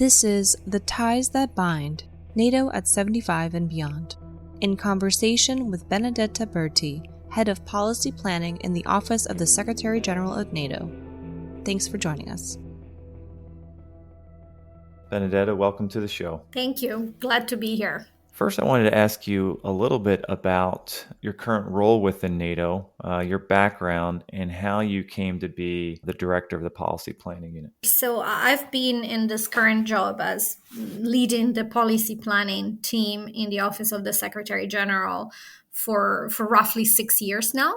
This is The Ties That Bind, NATO at 75 and Beyond, in conversation with Benedetta Berti, Head of Policy Planning in the Office of the Secretary General of NATO. Thanks for joining us. Benedetta, welcome to the show. Thank you. Glad to be here. First, I wanted to ask you a little bit about your current role within NATO, your background, and how you came to be the director of the policy planning unit. So I've been in this current job as leading the policy planning team in the Office of the Secretary General for roughly 6 years now.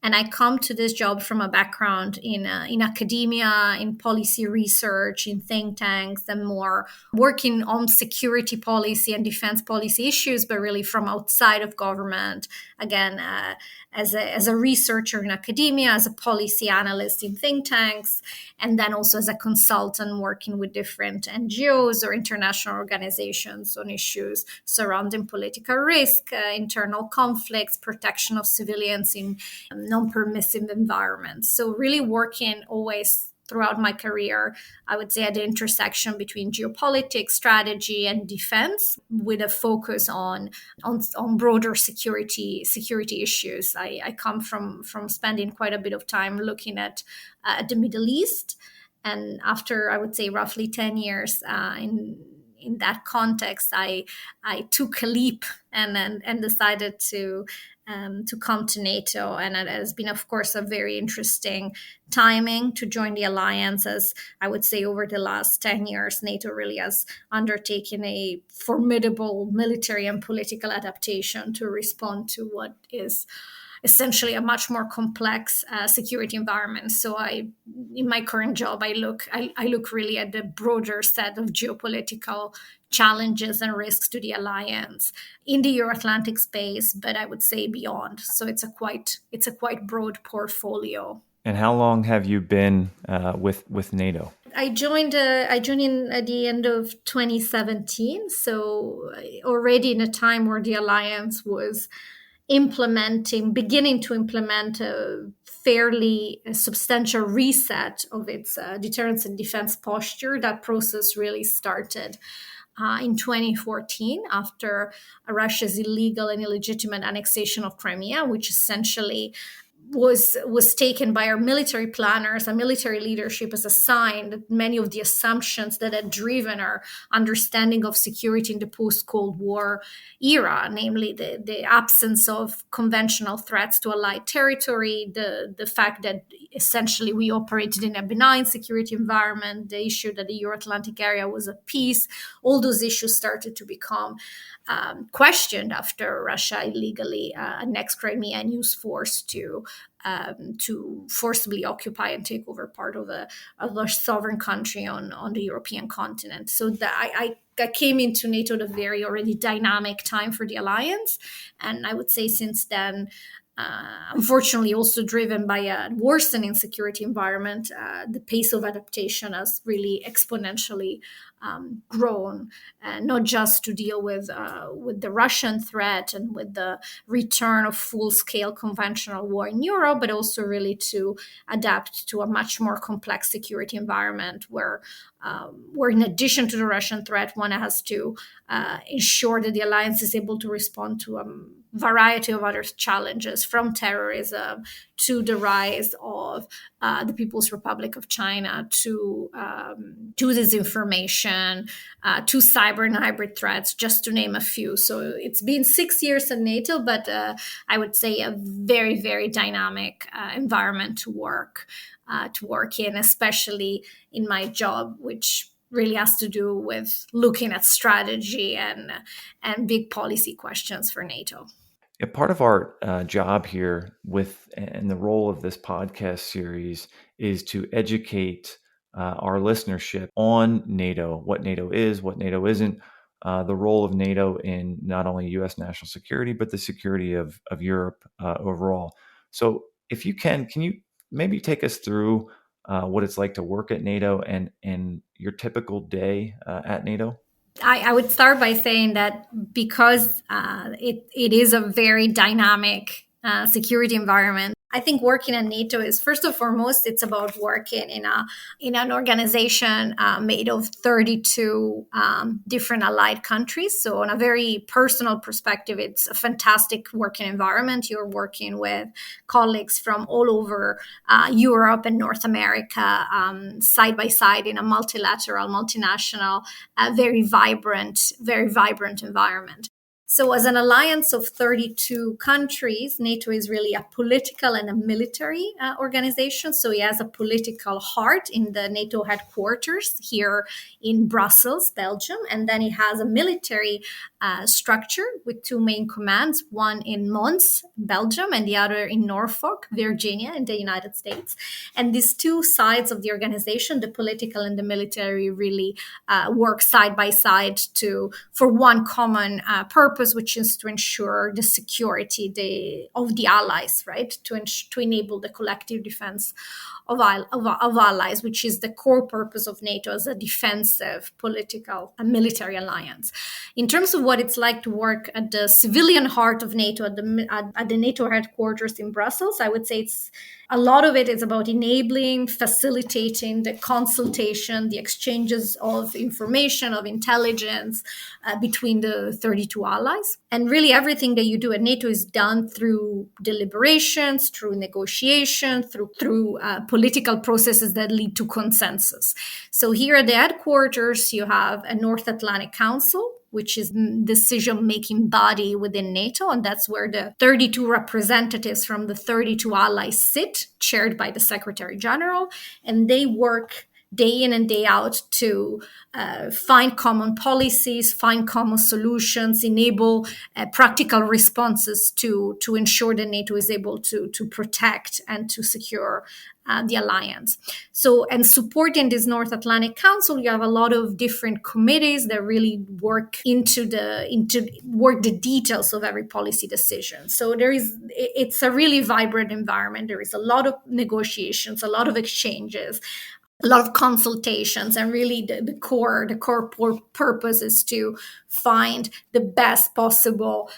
And I come to this job from a background in academia, in policy research, in think tanks, and more working on security policy and defense policy issues, but really from outside of government. Again, as a researcher in academia, as a policy analyst in think tanks, and then also as a consultant working with different NGOs or international organizations on issues surrounding political risk, internal conflicts, protection of civilians in non-permissive environments. So really working always throughout my career, I would say at the intersection between geopolitics, strategy, and defense, with a focus on broader security issues. I come from spending quite a bit of time looking at the Middle East, and after I would say roughly 10 years in that context, I took a leap and decided to come to NATO. And it has been, of course, a very interesting timing to join the alliance, as I would say over the last 10 years, NATO really has undertaken a formidable military and political adaptation to respond to what is essentially a much more complex security environment. So in my current job, I look really at the broader set of geopolitical challenges and risks to the alliance in the Euro-Atlantic space, but I would say beyond. So it's a quite broad portfolio. And how long have you been with NATO? I joined in at the end of 2017. So already in a time where the alliance was beginning to implement a fairly substantial reset of its deterrence and defense posture. That process really started in 2014 after Russia's illegal and illegitimate annexation of Crimea, which essentially was taken by our military planners and military leadership as a sign that many of the assumptions that had driven our understanding of security in the post-Cold War era, namely the absence of conventional threats to allied territory, the fact that essentially we operated in a benign security environment, the issue that the Euro-Atlantic area was at peace, all those issues started to become questioned after Russia illegally annexed Crimea and used force to forcibly occupy and take over part of a sovereign country on the European continent. So I came into NATO at a very already dynamic time for the alliance, and I would say since then, unfortunately, also driven by a worsening security environment, the pace of adaptation has really exponentially grown, not just to deal with the Russian threat and with the return of full-scale conventional war in Europe, but also really to adapt to a much more complex security environment where in addition to the Russian threat, one has to ensure that the alliance is able to respond to a variety of other challenges, from terrorism to the rise of the People's Republic of China to disinformation, to cyber and hybrid threats, just to name a few. So it's been 6 years at NATO, but I would say a very, very dynamic environment to work in, especially in my job, which really has to do with looking at strategy and big policy questions for NATO. Yeah, part of our job here and the role of this podcast series is to educate our listenership on NATO, what NATO is, what NATO isn't, the role of NATO in not only U.S. national security, but the security of Europe overall. So if you can you maybe take us through what it's like to work at NATO and your typical day at NATO? I would start by saying that because it is a very dynamic security environment, I think working at NATO is, first and foremost, it's about working in an organization made of 32 different allied countries. So on a very personal perspective, it's a fantastic working environment. You're working with colleagues from all over Europe and North America, side by side in a multilateral, multinational, very vibrant environment. So as an alliance of 32 countries, NATO is really a political and a military organization. So it has a political heart in the NATO headquarters here in Brussels, Belgium. And then it has a military structure with two main commands, one in Mons, Belgium, and the other in Norfolk, Virginia, in the United States. And these two sides of the organization, the political and the military, really work side by side for one common purpose, which is to ensure the security of the allies, right? To enable the collective defense of allies, which is the core purpose of NATO as a defensive, political, and military alliance. In terms of what it's like to work at the civilian heart of NATO, at the NATO headquarters in Brussels, I would say a lot of it is about enabling, facilitating the consultation, the exchanges of information, of intelligence between the 32 allies. And really everything that you do at NATO is done through deliberations, through negotiation, through political processes that lead to consensus. So here at the headquarters, you have a North Atlantic Council, which is decision-making body within NATO. And that's where the 32 representatives from the 32 allies sit, chaired by the Secretary General. And they work day in and day out to find common policies, find common solutions, enable practical responses to ensure that NATO is able to protect and to secure the alliance. So, and supporting this North Atlantic Council, you have a lot of different committees that really work into the details of every policy decision. So it's a really vibrant environment. There is a lot of negotiations, a lot of exchanges, a lot of consultations, and really the core purpose is to find the best possible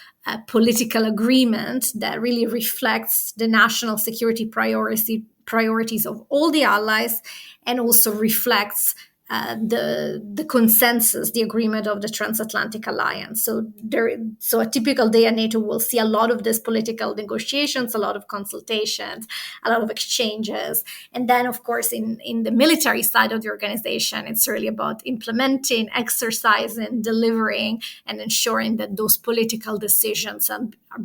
political agreement that really reflects the national security priorities of all the allies, and also reflects the consensus, the agreement of the transatlantic alliance. So a typical day at NATO will see a lot of this political negotiations, a lot of consultations, a lot of exchanges. And then, of course, in the military side of the organization, it's really about implementing, exercising, delivering, and ensuring that those political decisions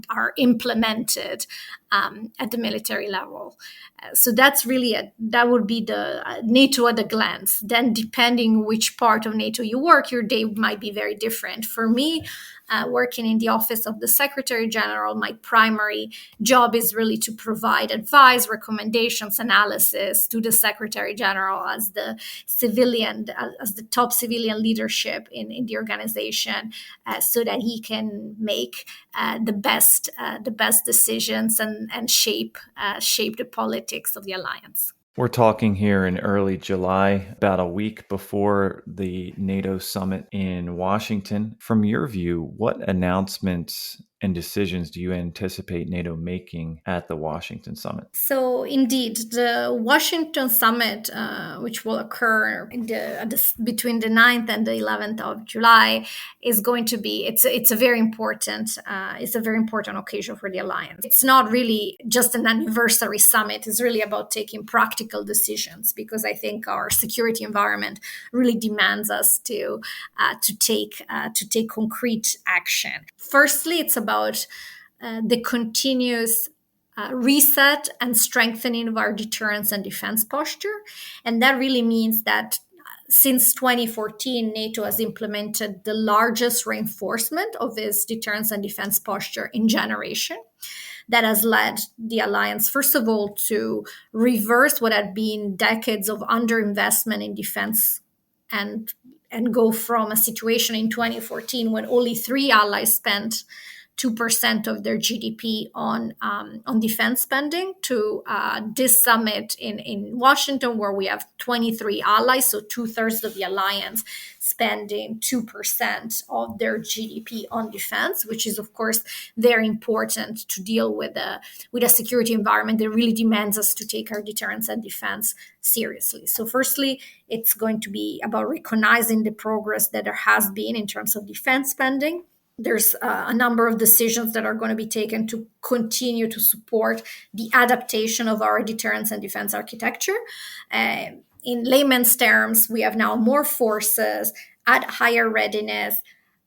are implemented at the military level. So that's really that would be the NATO at a glance. Then, depending which part of NATO you work, your day might be very different. For me, working in the office of the Secretary General, my primary job is really to provide advice, recommendations, analysis to the Secretary General as the top civilian leadership in the organization, so that he can make the best decisions and shape the politics of the alliance. We're talking here in early July, about a week before the NATO summit in Washington. From your view, what announcements and decisions do you anticipate NATO making at the Washington summit? So indeed, the Washington summit, which will occur between the 9th and the 11th of July, is going to be, it's a very important occasion for the alliance. It's not really just an anniversary summit. It's really about taking practical decisions, because I think our security environment really demands us to take concrete action. Firstly, it's about the continuous reset and strengthening of our deterrence and defense posture. And that really means that since 2014, NATO has implemented the largest reinforcement of its deterrence and defense posture in generation. That has led the alliance, first of all, to reverse what had been decades of underinvestment in defense and go from a situation in 2014 when only 3 allies spent 2% of their GDP on defense spending, to this summit in Washington, where we have 23 allies, so 2/3 of the alliance spending 2% of their GDP on defense, which is, of course, very important to deal with a security environment that really demands us to take our deterrence and defense seriously. So firstly, it's going to be about recognizing the progress that there has been in terms of defense spending. There's a number of decisions that are going to be taken to continue to support the adaptation of our deterrence and defense architecture. In layman's terms, we have now more forces at higher readiness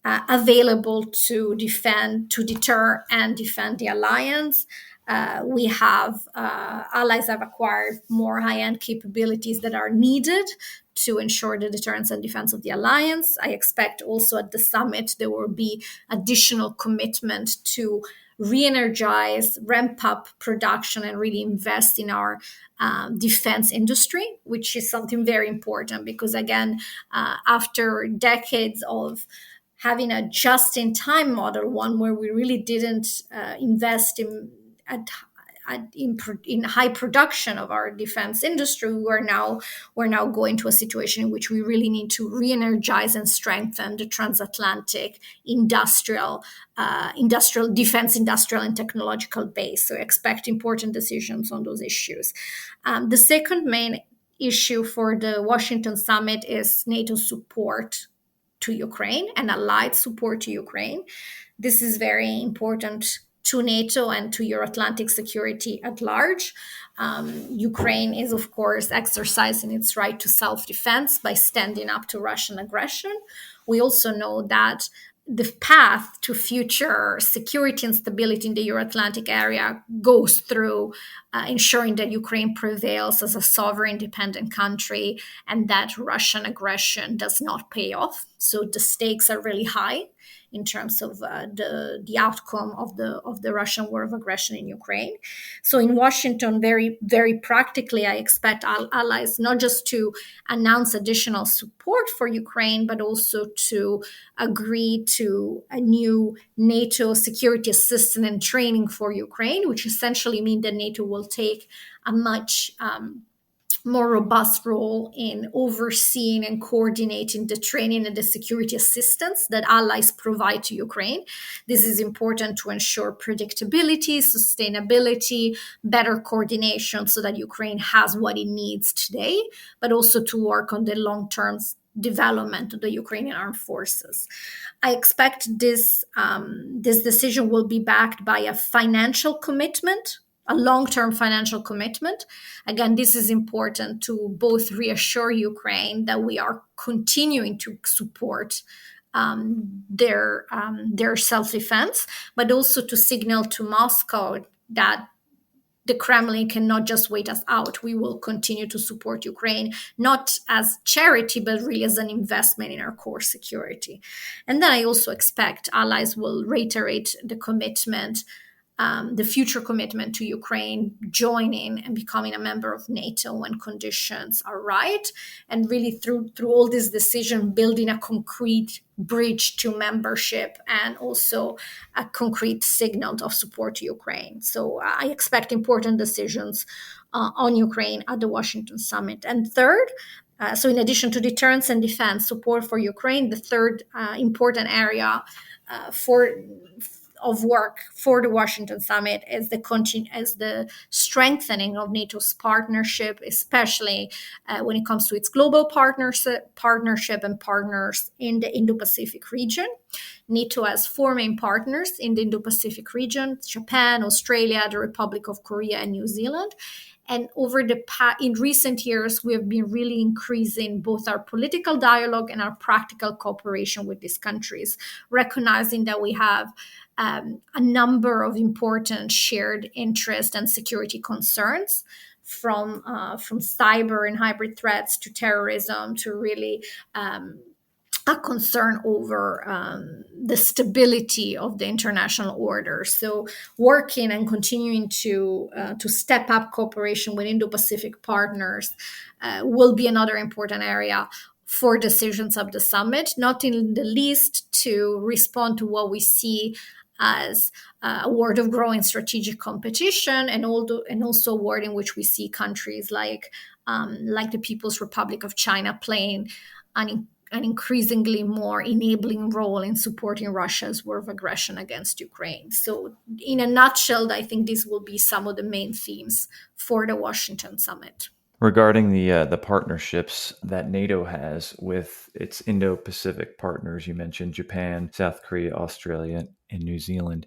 available to deter and defend the alliance. We have allies have acquired more high-end capabilities that are needed to ensure the deterrence and defense of the alliance. I expect also at the summit there will be additional commitment to re-energize, ramp up production, and really invest in our defense industry, which is something very important because, again, after decades of having a just-in-time model, one where we really didn't invest in high production of our defense industry, we're now going to a situation in which we really need to re-energize and strengthen the transatlantic industrial defense, industrial and technological base. So expect important decisions on those issues. The second main issue for the Washington summit is NATO support to Ukraine and allied support to Ukraine. This is very important to NATO and to Euro-Atlantic security at large. Ukraine is, of course, exercising its right to self-defense by standing up to Russian aggression. We also know that the path to future security and stability in the Euro-Atlantic area goes through ensuring that Ukraine prevails as a sovereign, independent country and that Russian aggression does not pay off. So the stakes are really high in terms of the outcome of the Russian war of aggression in Ukraine. So in Washington, very, very practically, I expect allies not just to announce additional support for Ukraine, but also to agree to a new NATO security assistance and training for Ukraine, which essentially means that NATO will take a much more robust role in overseeing and coordinating the training and the security assistance that allies provide to Ukraine. This is important to ensure predictability, sustainability, better coordination so that Ukraine has what it needs today, but also to work on the long-term development of the Ukrainian armed forces. I expect this decision will be backed by a financial commitment, a long-term financial commitment. Again, this is important to both reassure Ukraine that we are continuing to support their self-defense, but also to signal to Moscow that the Kremlin cannot just wait us out. We will continue to support Ukraine, not as charity, but really as an investment in our core security. And then I also expect allies will reiterate the commitment, the future commitment to Ukraine joining and becoming a member of NATO when conditions are right. And really through all this decision, building a concrete bridge to membership and also a concrete signal of support to Ukraine. So I expect important decisions on Ukraine at the Washington summit. And third, so in addition to deterrence and defense support for Ukraine, the third important area of work for the Washington summit is the strengthening of NATO's partnership, especially when it comes to its global partnership and partners in the Indo-Pacific region. NATO has 4 main partners in the Indo-Pacific region: Japan, Australia, the Republic of Korea, and New Zealand. And in recent years, we have been really increasing both our political dialogue and our practical cooperation with these countries, recognizing that we have a number of important shared interest and security concerns, from cyber and hybrid threats to terrorism to really a concern over the stability of the international order. So working and continuing to step up cooperation with Indo-Pacific partners will be another important area for decisions of the summit, not in the least to respond to what we see as a world of growing strategic competition, and also a world in which we see countries like the People's Republic of China playing an increasingly more enabling role in supporting Russia's war of aggression against Ukraine. So, in a nutshell, I think these will be some of the main themes for the Washington summit. Regarding the partnerships that NATO has with its Indo-Pacific partners, you mentioned Japan, South Korea, Australia, and New Zealand.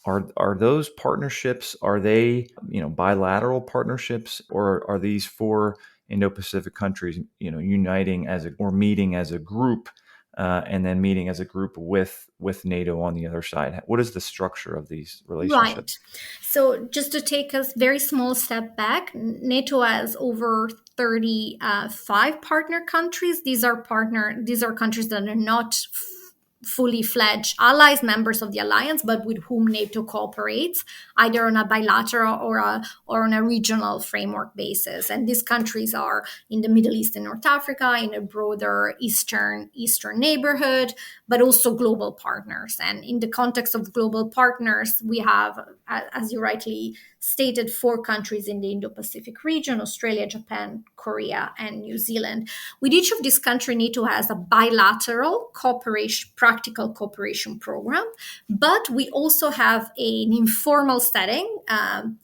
Are those partnerships, are they, bilateral partnerships, or are these four Indo-Pacific countries, uniting or meeting as a group, and then meeting as a group with NATO on the other side? What is the structure of these relationships? Right. So just to take a very small step back, NATO has over 35 partner countries. These are countries that are not fully fledged allies, members of the alliance, but with whom NATO cooperates, either on a bilateral or on a regional framework basis. And these countries are in the Middle East and North Africa, in a broader Eastern neighborhood, but also global partners. And in the context of global partners, we have, as you rightly stated, 4 countries in the Indo-Pacific region: Australia, Japan, Korea, and New Zealand. With each of these countries, NATO has a bilateral practical cooperation program, but we also have an informal setting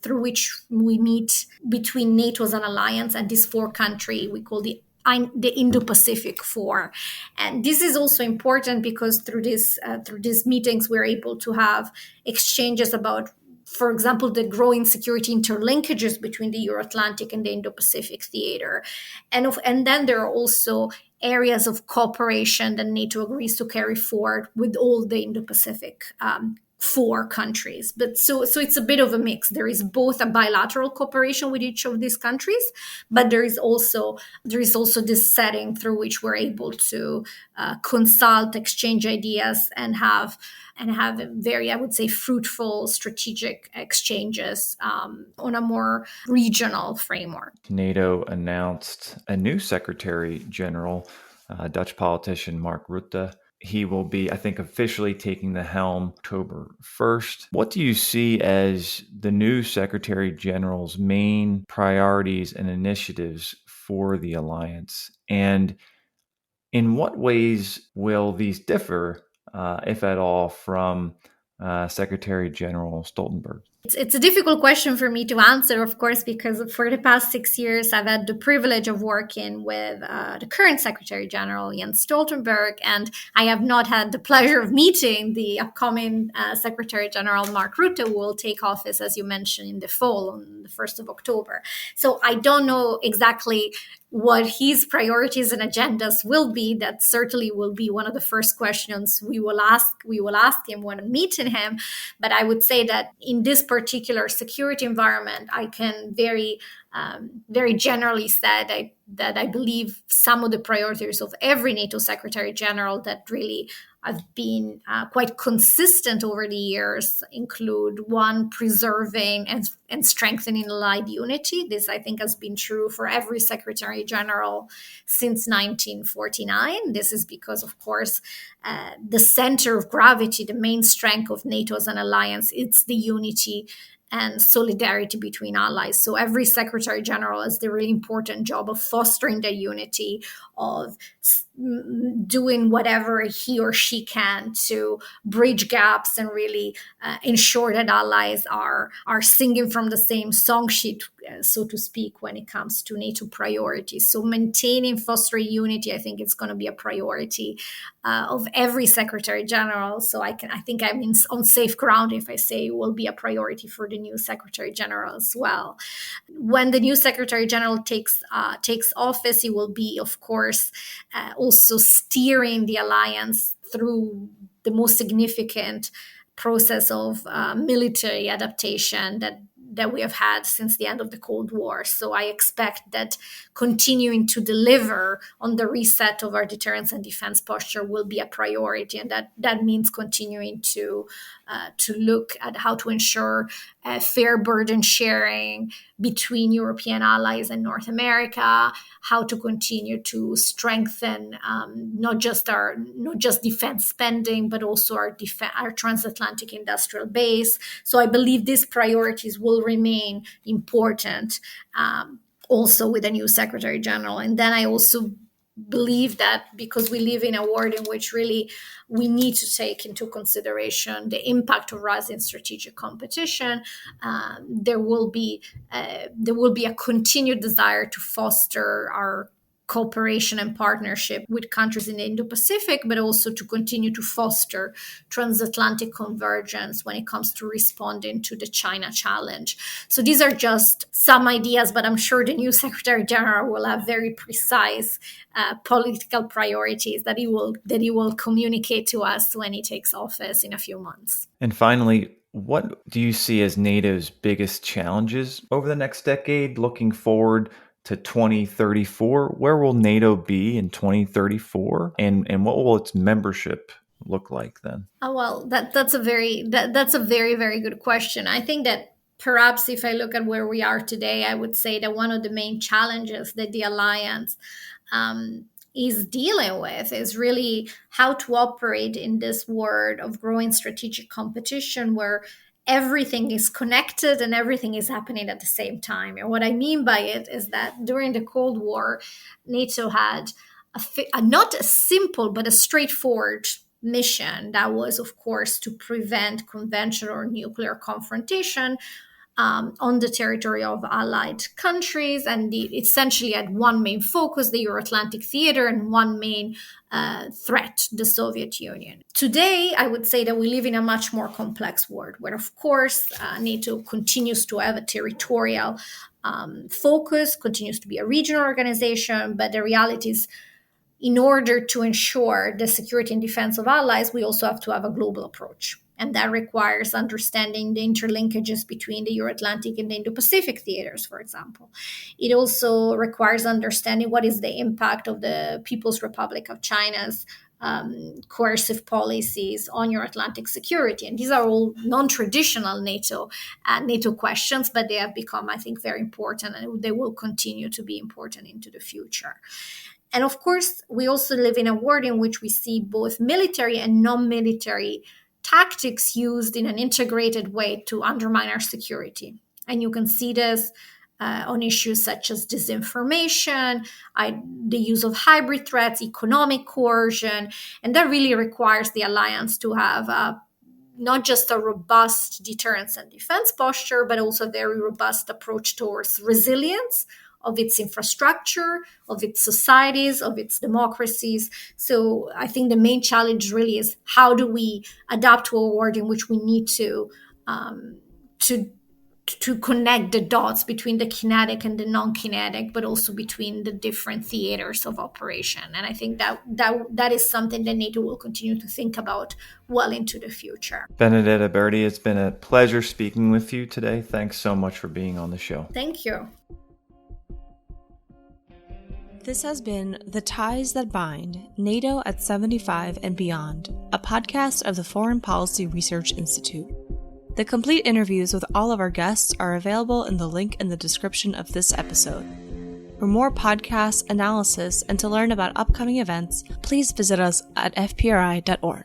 through which we meet between NATO as an alliance and these 4 countries we call the Indo-Pacific 4. And this is also important because through these meetings, we're able to have exchanges about, for example, the growing security interlinkages between the Euro-Atlantic and the Indo-Pacific theater. And then there are also areas of cooperation that NATO agrees to carry forward with all the Indo-Pacific 4 countries. But so it's a bit of a mix. There is both a bilateral cooperation with each of these countries, but there is also this setting through which we're able to consult, exchange ideas, and have very, I would say, fruitful strategic exchanges on a more regional framework. NATO announced a new Secretary General, Dutch politician Mark Rutte. He will be, I think, officially taking the helm October 1st. What do you see as the new Secretary General's main priorities and initiatives for the alliance? And in what ways will these differ, if at all, from Secretary General Stoltenberg? It's a difficult question for me to answer, of course, because for the past 6 years, I've had the privilege of working with the current Secretary General, Jens Stoltenberg, and I have not had the pleasure of meeting the upcoming Secretary General, Mark Rutte, who will take office, as you mentioned, in the fall, on the 1st of October. So I don't know exactly what his priorities and agendas will be. That certainly will be one of the first questions we will ask him when meeting him. But I would say that in this particular security environment, I can very generally said that I believe some of the priorities of every NATO Secretary General that really have been quite consistent over the years include: 1, preserving and strengthening allied unity. This, I think, has been true for every Secretary General since 1949. This is because, of course, the center of gravity, the main strength of NATO as an alliance, it's the unity and solidarity between allies. So every Secretary General has the really important job of fostering the unity, of doing whatever he or she can to bridge gaps and really ensure that allies are singing from the same song sheet, so to speak, when it comes to NATO priorities. So maintaining, fostering unity, I think it's going to be a priority of every Secretary General. So I think I'm on safe ground if I say it will be a priority for the new Secretary General as well. When the new Secretary General takes office, he will be, of course, also steering the alliance through the most significant process of military adaptation that we have had since the end of the Cold War. So I expect that continuing to deliver on the reset of our deterrence and defense posture will be a priority, and that means continuing to look at how to ensure fair burden sharing between European allies and North America, how to continue to strengthen not just defense spending, but also our transatlantic industrial base. So I believe these priorities will remain important also with the new Secretary General. And then I also believe that because we live in a world in which really we need to take into consideration the impact of rising strategic competition, there will be a continued desire to foster our cooperation and partnership with countries in the Indo-Pacific, but also to continue to foster transatlantic convergence when it comes to responding to the China challenge. So these are just some ideas, but I'm sure the new Secretary General will have very precise political priorities that he will communicate to us when he takes office in a few months. And finally, what do you see as NATO's biggest challenges over the next decade, looking forward to 2034? Where will NATO be in 2034, and what will its membership look like then? Well, that's a very very good question. I think that perhaps if I look at where we are today, I would say that one of the main challenges that the alliance is dealing with is really how to operate in this world of growing strategic competition where everything is connected and everything is happening at the same time. And what I mean by it is that during the Cold War, NATO had not a simple but a straightforward mission that was, of course, to prevent conventional or nuclear confrontation on the territory of allied countries, and essentially had one main focus, the Euro-Atlantic theater, and one main threat, the Soviet Union. Today, I would say that we live in a much more complex world where, of course, NATO continues to have a territorial focus, continues to be a regional organization, but the reality is, in order to ensure the security and defense of allies, we also have to have a global approach. And that requires understanding the interlinkages between the Euro-Atlantic and the Indo-Pacific theaters, for example. It also requires understanding what is the impact of the People's Republic of China's coercive policies on Euro-Atlantic security. And these are all non-traditional NATO questions, but they have become, I think, very important, and they will continue to be important into the future. And of course, we also live in a world in which we see both military and non-military tactics used in an integrated way to undermine our security. And you can see this on issues such as disinformation, the use of hybrid threats, economic coercion. And that really requires the alliance to have not just a robust deterrence and defense posture, but also a very robust approach towards resilience of its infrastructure, of its societies, of its democracies. So I think the main challenge really is how do we adapt to a world in which we need to connect the dots between the kinetic and the non-kinetic, but also between the different theaters of operation. And I think that is something that NATO will continue to think about well into the future. Benedetta Berti, it's been a pleasure speaking with you today. Thanks so much for being on the show. Thank you. This has been The Ties That Bind, NATO at 75 and Beyond, a podcast of the Foreign Policy Research Institute. The complete interviews with all of our guests are available in the link in the description of this episode. For more podcasts, analysis, and to learn about upcoming events, please visit us at fpri.org.